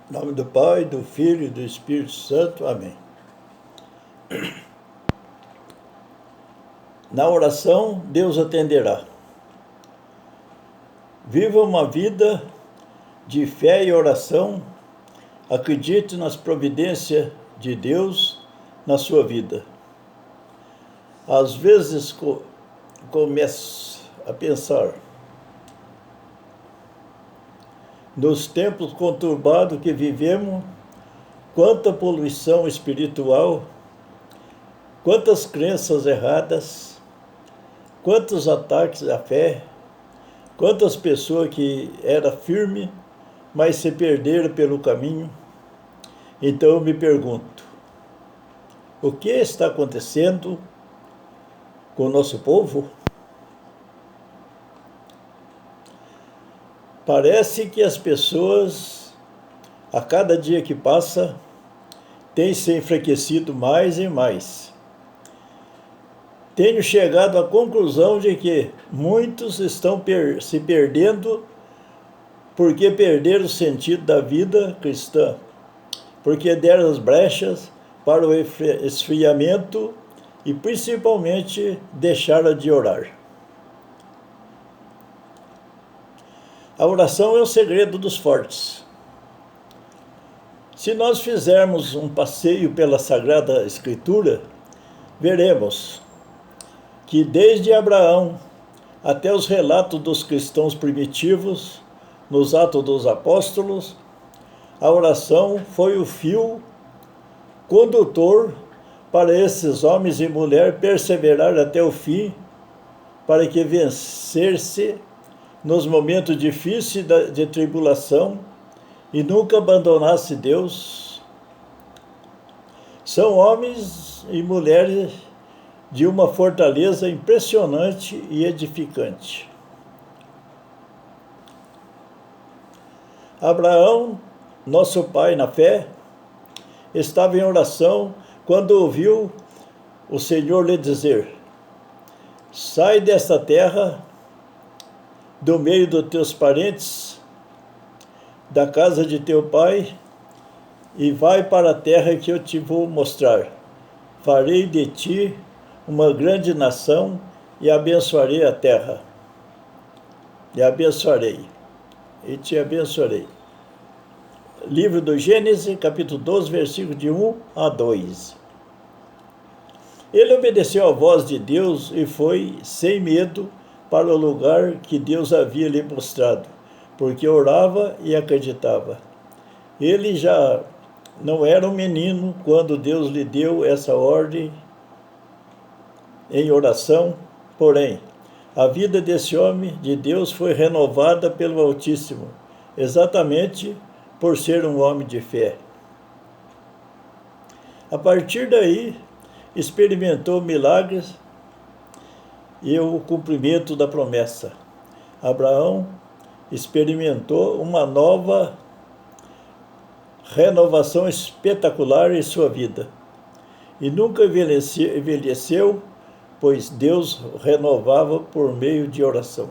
Em nome do Pai, do Filho e do Espírito Santo. Amém. Na oração, Deus atenderá. Viva uma vida de fé e oração. Acredite nas providências de Deus na sua vida. Às vezes começo a pensar nos tempos conturbados que vivemos, quanta poluição espiritual, quantas crenças erradas, quantos ataques à fé, quantas pessoas que eram firmes, mas se perderam pelo caminho. Então eu me pergunto, o que está acontecendo com o nosso povo? Parece que as pessoas, a cada dia que passa, têm se enfraquecido mais e mais. Tenho chegado à conclusão de que muitos estão se perdendo porque perderam o sentido da vida cristã, porque deram as brechas para o esfriamento e principalmente deixaram de orar. A oração é o segredo dos fortes. Se nós fizermos um passeio pela Sagrada Escritura, veremos que desde Abraão até os relatos dos cristãos primitivos, nos Atos dos Apóstolos, a oração foi o fio condutor para esses homens e mulheres perseverar até o fim, para que vencesse nos momentos difíceis de tribulação e nunca abandonasse Deus. São homens e mulheres de uma fortaleza impressionante e edificante. Abraão, nosso pai na fé, estava em oração quando ouviu o Senhor lhe dizer: sai desta terra, do meio dos teus parentes, da casa de teu pai, e vai para a terra que eu te vou mostrar. Farei de ti uma grande nação e abençoarei a terra. E abençoarei. E te abençoarei. Livro do Gênesis, capítulo 12, versículo de 1 a 2. Ele obedeceu à voz de Deus e foi sem medo para o lugar que Deus havia lhe mostrado, porque orava e acreditava. Ele já não era um menino quando Deus lhe deu essa ordem em oração, porém, a vida desse homem de Deus foi renovada pelo Altíssimo, exatamente por ser um homem de fé. A partir daí, experimentou milagres e o cumprimento da promessa. Abraão experimentou uma nova renovação espetacular em sua vida. E nunca envelheceu, pois Deus renovava por meio de oração.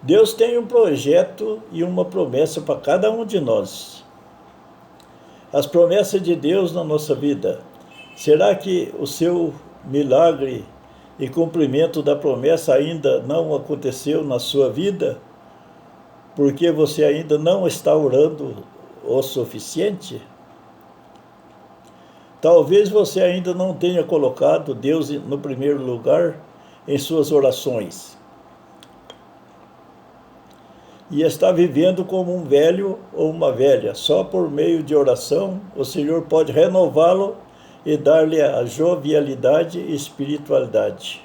Deus tem um projeto e uma promessa para cada um de nós. As promessas de Deus na nossa vida. Será que o seu milagre e cumprimento da promessa ainda não aconteceu na sua vida? Porque você ainda não está orando o suficiente? Talvez você ainda não tenha colocado Deus no primeiro lugar em suas orações. E está vivendo como um velho ou uma velha. Só por meio de oração o Senhor pode renová-lo e dar-lhe a jovialidade e espiritualidade.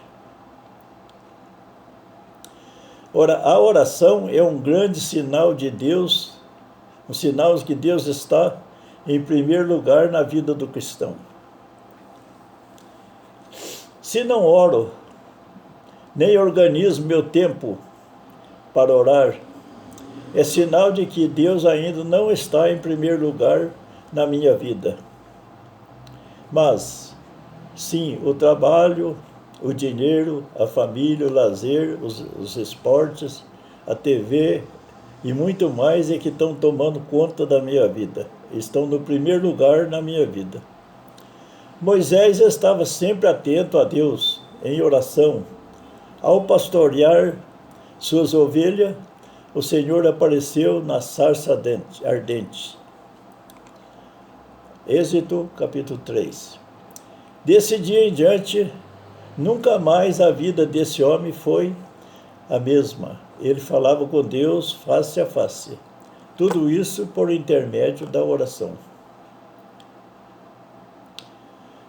Ora, a oração é um grande sinal de Deus, um sinal de que Deus está em primeiro lugar na vida do cristão. Se não oro, nem organizo meu tempo para orar, é sinal de que Deus ainda não está em primeiro lugar na minha vida. Mas, sim, o trabalho, o dinheiro, a família, o lazer, os esportes, a TV, e muito mais é que estão tomando conta da minha vida. Estão no primeiro lugar na minha vida. Moisés estava sempre atento a Deus, em oração. Ao pastorear suas ovelhas, o Senhor apareceu na sarça ardente. Êxodo, capítulo 3. Desse dia em diante, nunca mais a vida desse homem foi a mesma. Ele falava com Deus face a face. Tudo isso por intermédio da oração.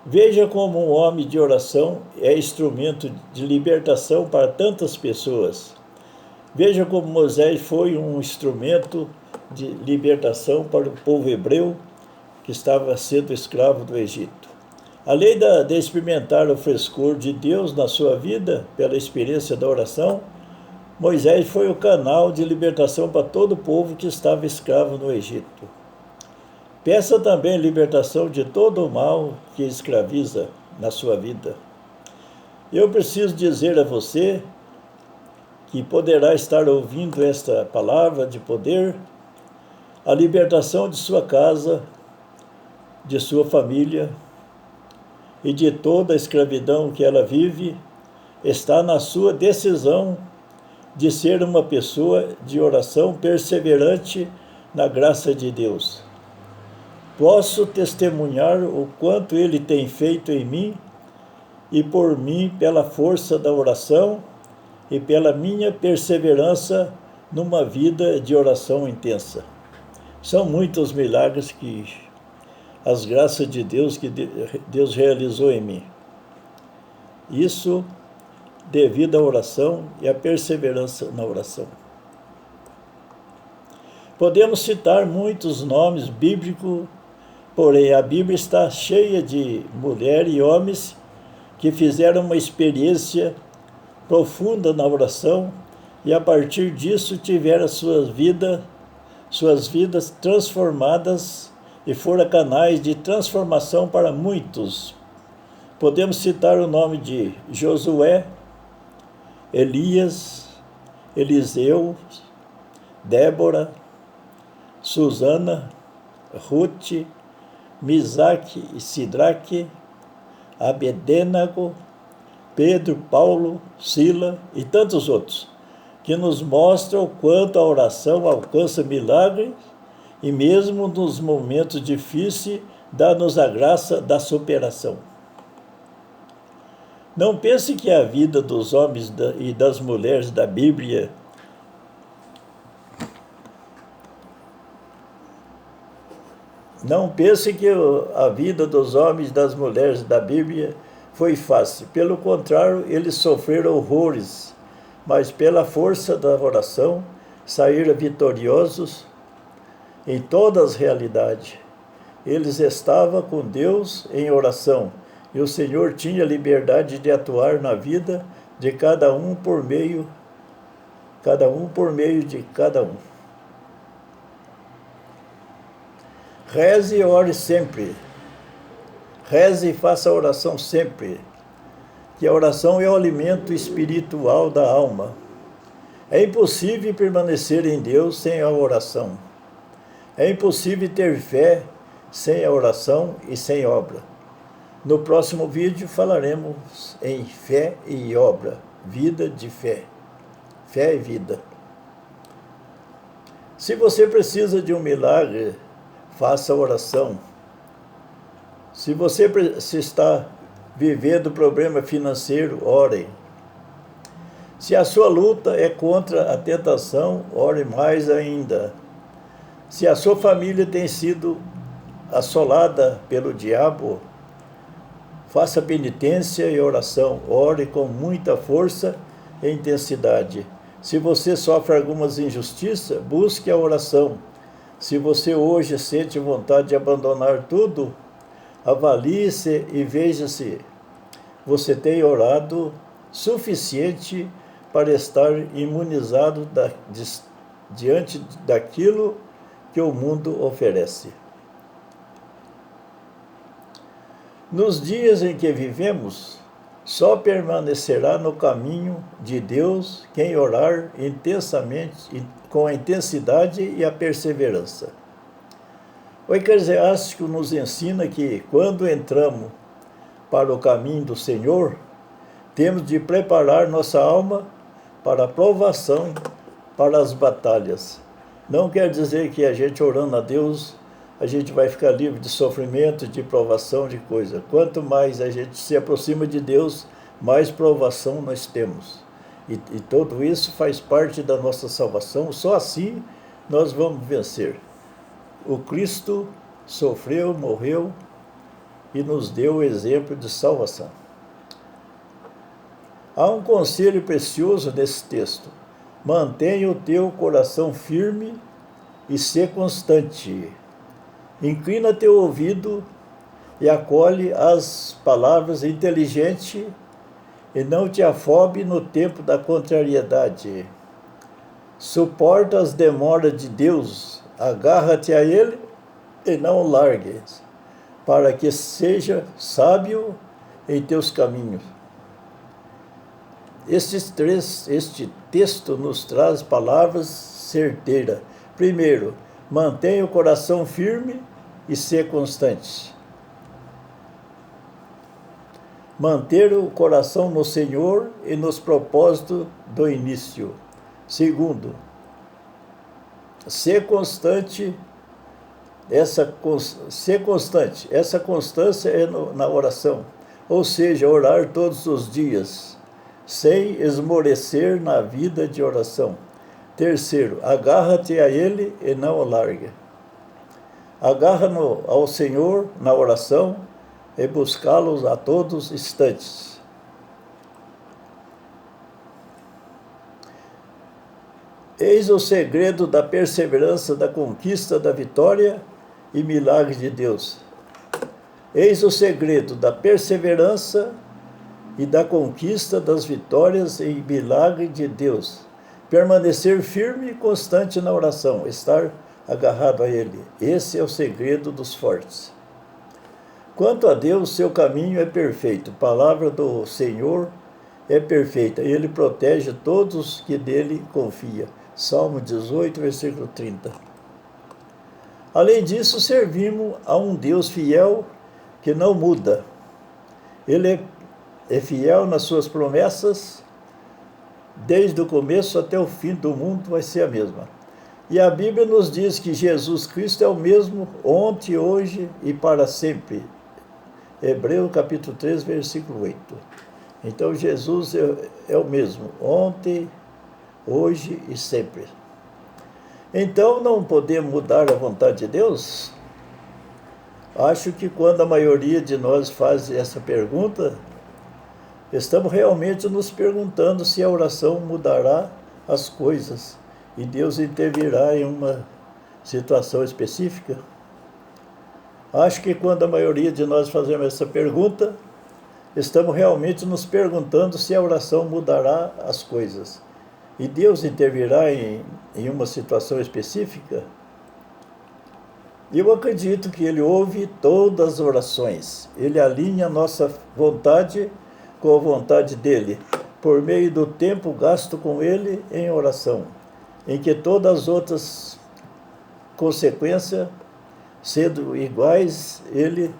Veja como um homem de oração é instrumento de libertação para tantas pessoas. Veja como Moisés foi um instrumento de libertação para o povo hebreu que estava sendo escravo do Egito. Além de experimentar o frescor de Deus na sua vida, pela experiência da oração, Moisés foi o canal de libertação para todo o povo que estava escravo no Egito. Peça também libertação de todo o mal que escraviza na sua vida. Eu preciso dizer a você que poderá estar ouvindo esta palavra de poder, a libertação de sua casa, de sua família e de toda a escravidão que ela vive, está na sua decisão de ser uma pessoa de oração perseverante na graça de Deus. Posso testemunhar o quanto Ele tem feito em mim e por mim pela força da oração e pela minha perseverança numa vida de oração intensa. São muitos milagres que as graças de Deus que Deus realizou em mim. Isso devido à oração e à perseverança na oração. Podemos citar muitos nomes bíblicos, porém a Bíblia está cheia de mulheres e homens que fizeram uma experiência profunda na oração e a partir disso tiveram suas vidas transformadas e foram canais de transformação para muitos. Podemos citar o nome de Josué, Elias, Eliseu, Débora, Susana, Ruth, Misaque e Sidraque, Abedênago, Pedro, Paulo, Sila e tantos outros, que nos mostram o quanto a oração alcança milagres e mesmo nos momentos difíceis dá-nos a graça da superação. Não pense que a vida dos homens e das mulheres da Bíblia Não pense que a vida dos homens e das mulheres da Bíblia foi fácil. Pelo contrário, eles sofreram horrores, mas pela força da oração saíram vitoriosos em todas as realidades. Eles estavam com Deus em oração e o Senhor tinha liberdade de atuar na vida de cada um por meio de cada um. Reze e ore sempre. Reze e faça a oração sempre, que a oração é o alimento espiritual da alma. É impossível permanecer em Deus sem a oração. É impossível ter fé sem a oração e sem obra. No próximo vídeo falaremos em fé e obra, vida de fé. Fé e vida. Se você precisa de um milagre, faça oração. Se você está vivendo problema financeiro, ore. Se a sua luta é contra a tentação, ore mais ainda. Se a sua família tem sido assolada pelo diabo, faça penitência e oração. Ore com muita força e intensidade. Se você sofre algumas injustiças, busque a oração. Se você hoje sente vontade de abandonar tudo, avalie-se e veja se você tem orado suficiente para estar imunizado diante daquilo que o mundo oferece. Nos dias em que vivemos, só permanecerá no caminho de Deus quem orar intensamente com a intensidade e a perseverança. O Eclesiástico nos ensina que, quando entramos para o caminho do Senhor, temos de preparar nossa alma para a provação, para as batalhas. Não quer dizer que a gente orando a Deus, a gente vai ficar livre de sofrimento, de provação, de coisa. Quanto mais a gente se aproxima de Deus, mais provação nós temos. E tudo isso faz parte da nossa salvação. Só assim nós vamos vencer. O Cristo sofreu, morreu e nos deu o exemplo de salvação. Há um conselho precioso nesse texto. Mantenha o teu coração firme e sê constante. Inclina teu ouvido e acolhe as palavras inteligentes e não te afobe no tempo da contrariedade. Suporta as demoras de Deus, agarra-te a Ele e não o largues, para que seja sábio em teus caminhos. Este texto nos traz palavras certeiras. Primeiro, mantenha o coração firme e ser constante. Manter o coração no Senhor e nos propósitos do início. Segundo, ser constante. Essa constância é na oração, ou seja, orar todos os dias, sem esmorecer na vida de oração. Terceiro, agarra-te a Ele e não o larga. Agarra-no ao Senhor na oração e buscá-los a todos instantes. Eis o segredo da perseverança, da conquista da vitória e milagre de Deus. Eis o segredo da perseverança e da conquista das vitórias e milagre de Deus. Permanecer firme e constante na oração, estar agarrado a Ele. Esse é o segredo dos fortes. Quanto a Deus, seu caminho é perfeito. A palavra do Senhor é perfeita. Ele protege todos que dele confia. Salmo 18, versículo 30. Além disso, servimos a um Deus fiel que não muda. Ele é fiel nas suas promessas, desde o começo até o fim do mundo vai ser a mesma. E a Bíblia nos diz que Jesus Cristo é o mesmo ontem, hoje e para sempre. Hebreus capítulo 3, versículo 8. Então Jesus é o mesmo ontem, hoje e sempre. Então não podemos mudar a vontade de Deus? Acho que quando a maioria de nós faz essa pergunta, estamos realmente nos perguntando se a oração mudará as coisas e Deus intervirá em uma situação específica. Acho que quando a maioria de nós fazemos essa pergunta, estamos realmente nos perguntando se a oração mudará as coisas e Deus intervirá em uma situação específica. Eu acredito que Ele ouve todas as orações. Ele alinha a nossa vontade com a vontade dEle, por meio do tempo gasto com Ele em oração, em que todas as outras consequências, sendo iguais, Ele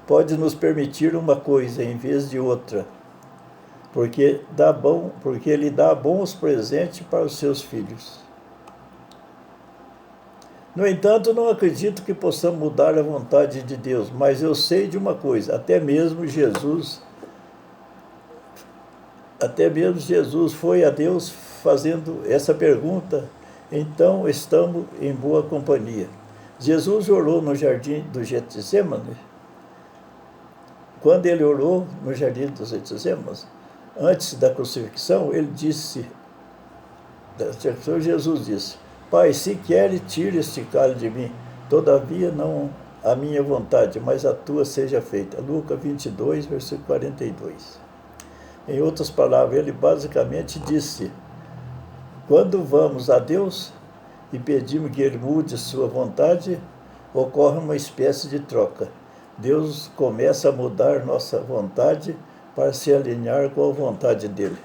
pode nos permitir uma coisa em vez de outra, porque Ele dá bons presentes para os seus filhos. No entanto, não acredito que possamos mudar a vontade de Deus, mas eu sei de uma coisa, até mesmo Jesus foi a Deus fazendo essa pergunta, então estamos em boa companhia. Jesus orou no jardim do Getsemane. Quando ele orou no jardim do Getsemane, antes da crucifixão, Jesus disse: Pai, se queres, tira este cálice de mim, todavia não a minha vontade, mas a tua seja feita. Lucas 22, versículo 42. Em outras palavras, ele basicamente disse: quando vamos a Deus e pedimos que Ele mude sua vontade, ocorre uma espécie de troca. Deus começa a mudar nossa vontade para se alinhar com a vontade dEle.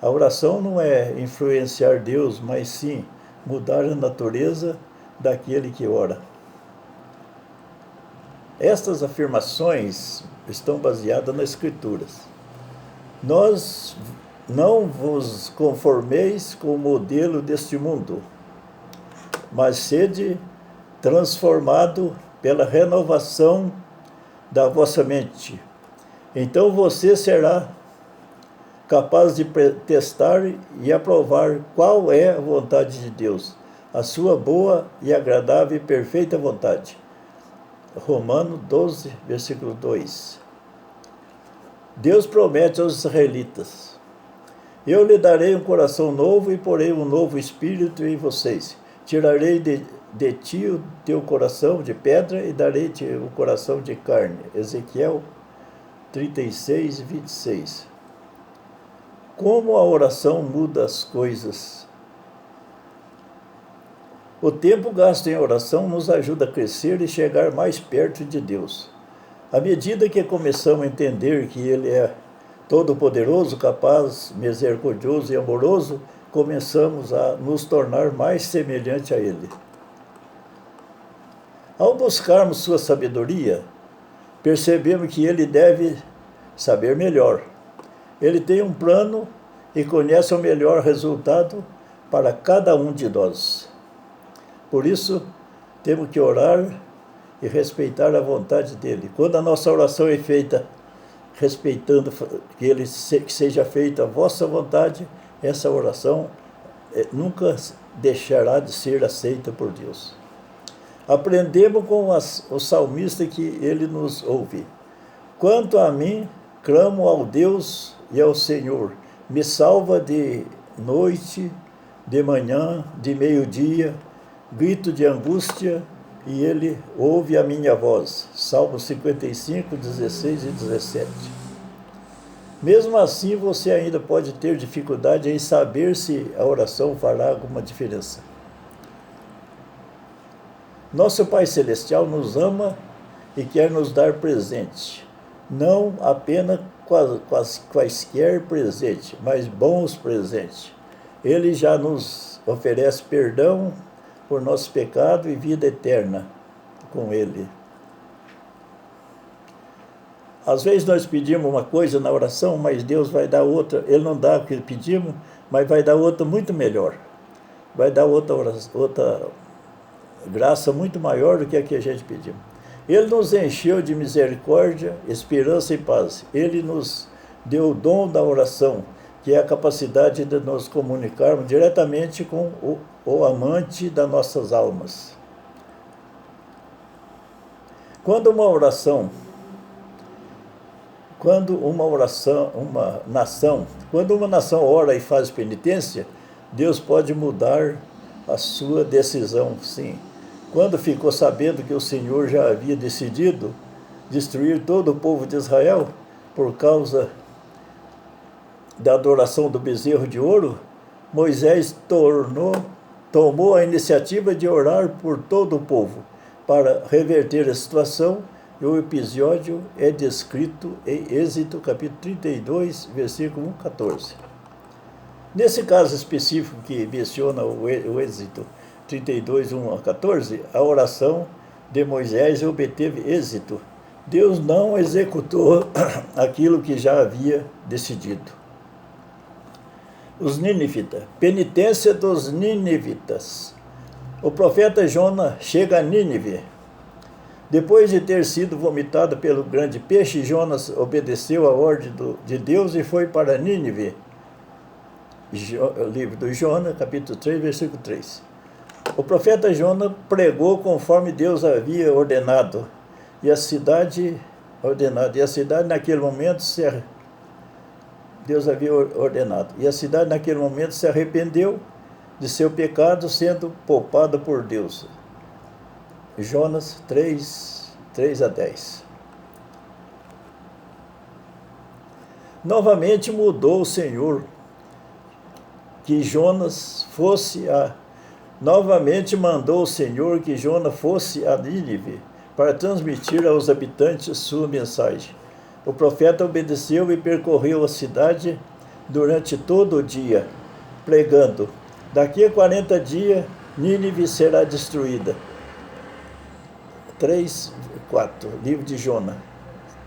A oração não é influenciar Deus, mas sim mudar a natureza daquele que ora. Estas afirmações estão baseadas nas Escrituras. Nós não vos conformeis com o modelo deste mundo, mas sede transformado pela renovação da vossa mente. Então você será capaz de testar e aprovar qual é a vontade de Deus, a sua boa e agradável e perfeita vontade. Romanos 12, versículo 2. Deus promete aos israelitas: eu lhe darei um coração novo e porei um novo espírito em vocês. Tirarei de ti o teu coração de pedra e darei-te o coração de carne. Ezequiel 36, 26. Como a oração muda as coisas. O tempo gasto em oração nos ajuda a crescer e chegar mais perto de Deus. À medida que começamos a entender que Ele é todo-poderoso, capaz, misericordioso e amoroso, começamos a nos tornar mais semelhante a Ele. Ao buscarmos sua sabedoria, percebemos que Ele deve saber melhor. Ele tem um plano e conhece o melhor resultado para cada um de nós. Por isso, temos que orar e respeitar a vontade dele. Quando a nossa oração é feita respeitando que seja feita a vossa vontade, essa oração nunca deixará de ser aceita por Deus. Aprendemos com o salmista que ele nos ouve. Quanto a mim, clamo ao Deus e ao Senhor. Me salva de noite, de manhã, de meio-dia, grito de angústia, e ele ouve a minha voz. Salmo 55, 16 e 17. Mesmo assim, você ainda pode ter dificuldade em saber se a oração fará alguma diferença. Nosso Pai Celestial nos ama e quer nos dar presente. Não apenas quaisquer presentes, mas bons presentes. Ele já nos oferece perdão por nosso pecado e vida eterna com Ele. Às vezes nós pedimos uma coisa na oração, mas Deus vai dar outra. Ele não dá o que pedimos, mas vai dar outra muito melhor. Vai dar outra graça muito maior do que a gente pediu. Ele nos encheu de misericórdia, esperança e paz. Ele nos deu o dom da oração, que é a capacidade de nos comunicarmos diretamente com o amante das nossas almas. Quando uma nação ora e faz penitência, Deus pode mudar a sua decisão, sim. Quando ficou sabendo que o Senhor já havia decidido destruir todo o povo de Israel por causa da adoração do bezerro de ouro, Moisés tomou a iniciativa de orar por todo o povo para reverter a situação, e o episódio é descrito em Êxodo capítulo 32, versículo 1, 14. Nesse caso específico que menciona o Êxodo 32, 1 a 14, a oração de Moisés obteve êxito. Deus não executou aquilo que já havia decidido. Os ninivitas. Penitência dos ninivitas. O profeta Jonas chega a Nínive. Depois de ter sido vomitado pelo grande peixe, Jonas obedeceu a ordem de Deus e foi para Nínive. Livro do Jonas, capítulo 3, versículo 3. O profeta Jonas pregou conforme Deus havia ordenado, e a cidade naquele momento Deus havia ordenado. E a cidade naquele momento se arrependeu de seu pecado, sendo poupada por Deus. Jonas 3 a 10. Novamente mudou o Senhor que Jonas fosse Novamente mandou o Senhor que Jonas fosse a Nínive para transmitir aos habitantes sua mensagem. O profeta obedeceu e percorreu a cidade durante todo o dia, pregando: Daqui a 40 dias, Nínive será destruída. 3, 4, livro de Jonas.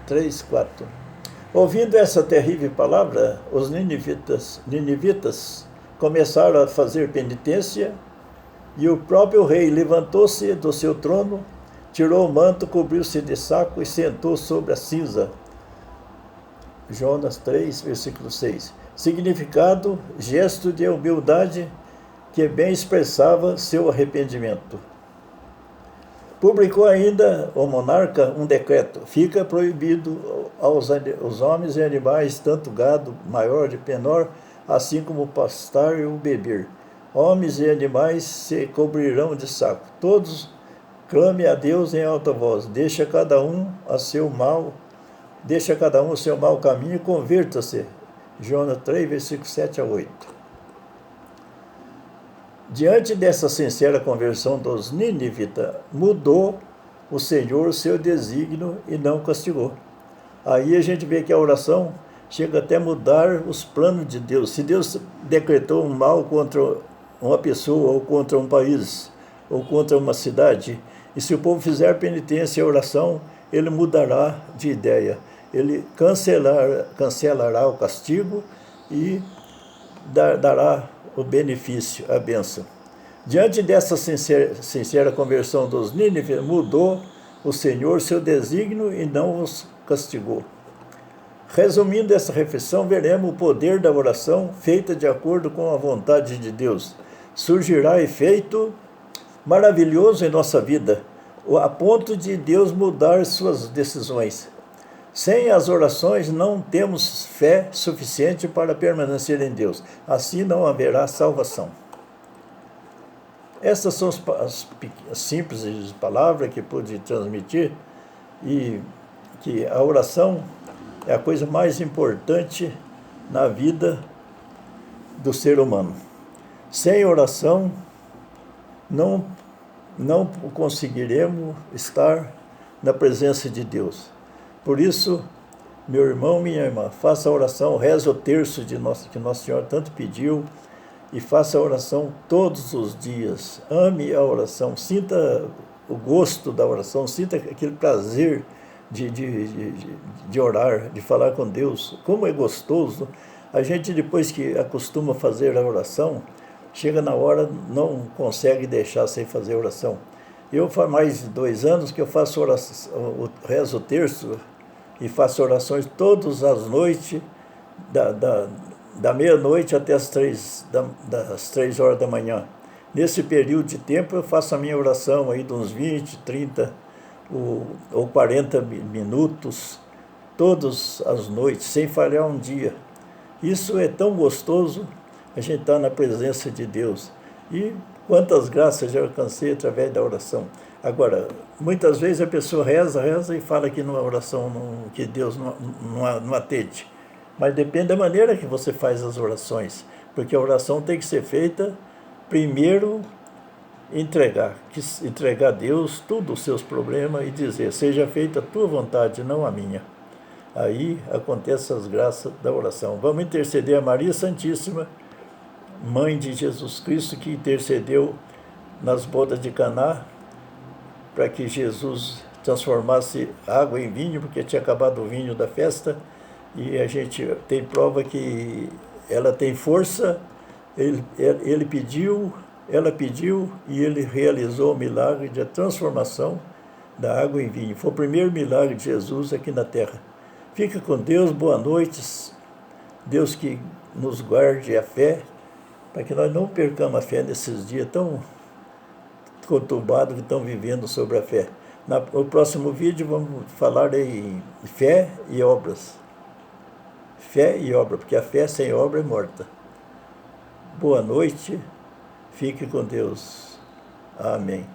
3, 4. Ouvindo essa terrível palavra, os ninivitas começaram a fazer penitência, e o próprio rei levantou-se do seu trono, tirou o manto, cobriu-se de saco e sentou sobre a cinza. Jonas 3, versículo 6. Significado: gesto de humildade que bem expressava seu arrependimento. Publicou ainda o monarca um decreto: fica proibido aos homens e animais, tanto gado maior e menor, assim como pastar e o beber. Homens e animais se cobrirão de saco. Todos clame a Deus em alta voz. Deixa cada um o seu mau caminho e converta-se. Jonas 3, versículos 7 a 8. Diante dessa sincera conversão dos ninivitas, mudou o Senhor o seu desígnio e não castigou. Aí a gente vê que a oração chega até mudar os planos de Deus. Se Deus decretou um mal contra uma pessoa, ou contra um país, ou contra uma cidade, e se o povo fizer penitência e oração, ele mudará de ideia. Ele cancelará o castigo e dará o benefício, a bênção. Diante dessa sincera conversão dos nínives, mudou o Senhor seu desígnio e não os castigou. Resumindo essa reflexão, veremos o poder da oração feita de acordo com a vontade de Deus. Surgirá efeito maravilhoso em nossa vida, a ponto de Deus mudar suas decisões. Sem as orações, não temos fé suficiente para permanecer em Deus. Assim não haverá salvação. Essas são as simples palavras que pude transmitir, e que a oração é a coisa mais importante na vida do ser humano. Sem oração, não conseguiremos estar na presença de Deus. Por isso, meu irmão, minha irmã, faça a oração, reze o terço que Nosso Senhor tanto pediu, e faça a oração todos os dias. Ame a oração, sinta o gosto da oração, sinta aquele prazer de orar, de falar com Deus. Como é gostoso. A gente, depois que acostuma fazer a oração, chega na hora, não consegue deixar sem fazer oração. Eu faz mais de 2 anos que eu faço oração, rezo o terço, e faço orações todas as noites, da meia-noite até as 3 horas da manhã. Nesse período de tempo eu faço a minha oração aí de uns 20, 30 ou 40 minutos, todas as noites, sem falhar um dia. Isso é tão gostoso, a gente está na presença de Deus. E quantas graças já alcancei através da oração. Agora, muitas vezes a pessoa reza e fala que numa oração que Deus não atende. Mas depende da maneira que você faz as orações. Porque a oração tem que ser feita, primeiro, entregar a Deus todos os seus problemas e dizer: seja feita a tua vontade, não a minha. Aí acontecem as graças da oração. Vamos interceder a Maria Santíssima, Mãe de Jesus Cristo, que intercedeu nas bodas de Caná, para que Jesus transformasse água em vinho, porque tinha acabado o vinho da festa, e a gente tem prova que ela tem força. Ele pediu, ela pediu, e ele realizou o milagre de transformação da água em vinho. Foi o primeiro milagre de Jesus aqui na terra. Fica com Deus, boa noite. Deus que nos guarde a fé, para que nós não percamos a fé nesses dias tão conturbados que estão vivendo sobre a fé. No próximo vídeo vamos falar em fé e obras. Fé e obra, porque a fé sem obra é morta. Boa noite, fique com Deus. Amém.